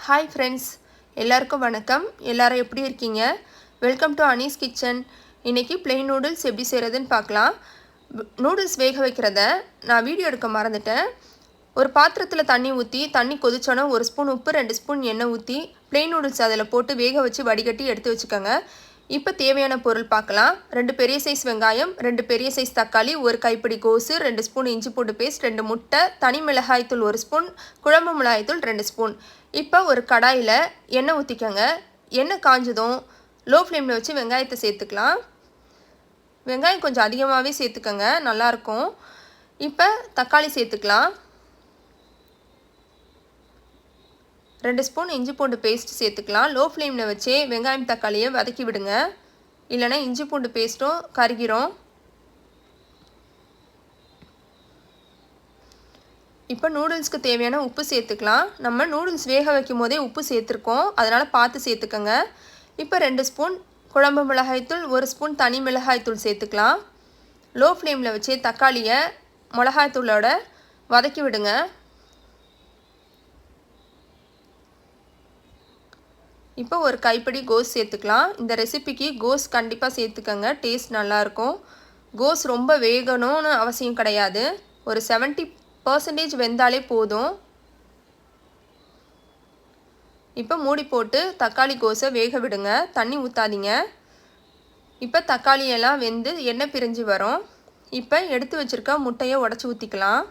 Hi friends, எல்லாருக்கும் வணக்கம். எல்லாரும் எப்படி இருக்கீங்க? Welcome to Anees kitchen. இன்றைக்கி பிளெயின் நூடுல்ஸ் எப்படி செய்கிறதுன்னு பார்க்கலாம். நூடுல்ஸ் வேக வைக்கிறத நான் வீடியோ எடுக்க மறந்துட்டேன். ஒரு பாத்திரத்தில் தண்ணி ஊற்றி, தண்ணி கொதிச்சோன்னா 1 ஸ்பூன் உப்பு, 2 ஸ்பூன் எண்ணெய் ஊற்றி பிளெயின் நூடுல்ஸ் அதில் போட்டு வேக வச்சு வடிகட்டி எடுத்து வச்சுக்கோங்க. இப்போ தேவையான பொருள் பார்க்கலாம். 2 பெரிய சைஸ் வெங்காயம், 2 பெரிய சைஸ் தக்காளி, 1 கைப்பிடி கோஸு, 2 ஸ்பூன் இஞ்சி பூண்டு பேஸ்ட், 2 முட்டை, தனி மிளகாய்த்தூள் 1 ஸ்பூன், குழம்பு மிளகாய்த்தூள் 2 ஸ்பூன். இப்போ ஒரு கடாயில் எண்ணெய் ஊற்றிக்கோங்க. எண்ணெய் காஞ்சதும் லோ ஃப்ளேமில் வச்சு வெங்காயத்தை சேர்த்துக்கலாம். வெங்காயம் கொஞ்சம் அதிகமாகவே சேர்த்துக்கோங்க, நல்லாயிருக்கும். இப்போ தக்காளி சேர்த்துக்கலாம். 2 ஸ்பூன் இஞ்சி பூண்டு பேஸ்ட் சேர்த்துக்கலாம். லோ ஃப்ளேமில் வச்சு வெங்காயம் தக்காளியை வதக்கி விடுங்க, இல்லைனா இஞ்சி பூண்டு பேஸ்ட்டும் கருகிரும். இப்போ நூடுல்ஸ்க்கு தேவையான உப்பு சேர்த்துக்கலாம். நம்ம நூடுல்ஸ் வேக வைக்கும் போதே உப்பு சேர்த்துருக்கோம், அதனால் பார்த்து சேர்த்துக்கோங்க. இப்போ 2 ஸ்பூன் குழம்பு மிளகாய்த்தூள், 1 ஸ்பூன் தனி மிளகாய்த்தூள் சேர்த்துக்கலாம். லோ ஃப்ளேமில் வச்சு தக்காளியை மிளகாய்த்தூளோட வதக்கி விடுங்க. இப்போ ஒரு கைப்பிடி கோஸ் சேர்த்துக்கலாம். இந்த ரெசிபிக்கு கோஸ் கண்டிப்பாக சேர்த்துக்கங்க, டேஸ்ட் நல்லாயிருக்கும். கோஸ் ரொம்ப வேகணும்னு அவசியம் கிடையாது, ஒரு 70% வெந்தாலே போதும். இப்போ மூடி போட்டு தக்காளி கோஸை வேக விடுங்க, தண்ணி ஊற்றாதீங்க. இப்போ தக்காளியெல்லாம் வெந்து எண்ணெய் பிரிஞ்சு வரும். இப்போ எடுத்து வச்சுருக்க முட்டையை உடச்சி ஊற்றிக்கலாம்.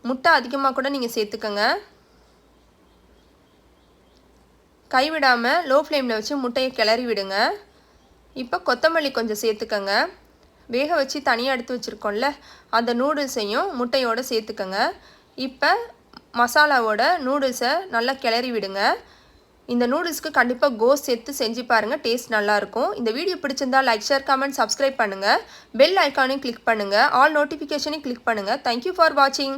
முட்டை அதிகமாக கூட நீங்கள் சேர்த்துக்கங்க. கைவிடாமல் லோ ஃப்ளேமில் வச்சு முட்டையை கிளறி விடுங்க. இப்போ கொத்தமல்லி கொஞ்சம் சேர்த்துக்கங்க. வேக வச்சு தனியாக எடுத்து வச்சுருக்கோம்ல, அந்த நூடுல்ஸையும் முட்டையோடு சேர்த்துக்கங்க. இப்போ மசாலாவோட நூடுல்ஸை நல்லா கிளறி விடுங்க. இந்த நூடுல்ஸ்க்கு கண்டிப்பாக கோஸ் சேர்த்து செஞ்சு பாருங்கள், டேஸ்ட் நல்லாயிருக்கும். இந்த வீடியோ பிடிச்சிருந்தால் லைக், ஷேர், கமெண்ட், சப்ஸ்கிரைப் பண்ணுங்கள். பெல் ஐக்கானையும் கிளிக் பண்ணுங்கள். ஆல் நோட்டிஃபிகேஷனையும் கிளிக் பண்ணுங்கள். தேங்க்யூ ஃபார் வாட்சிங்.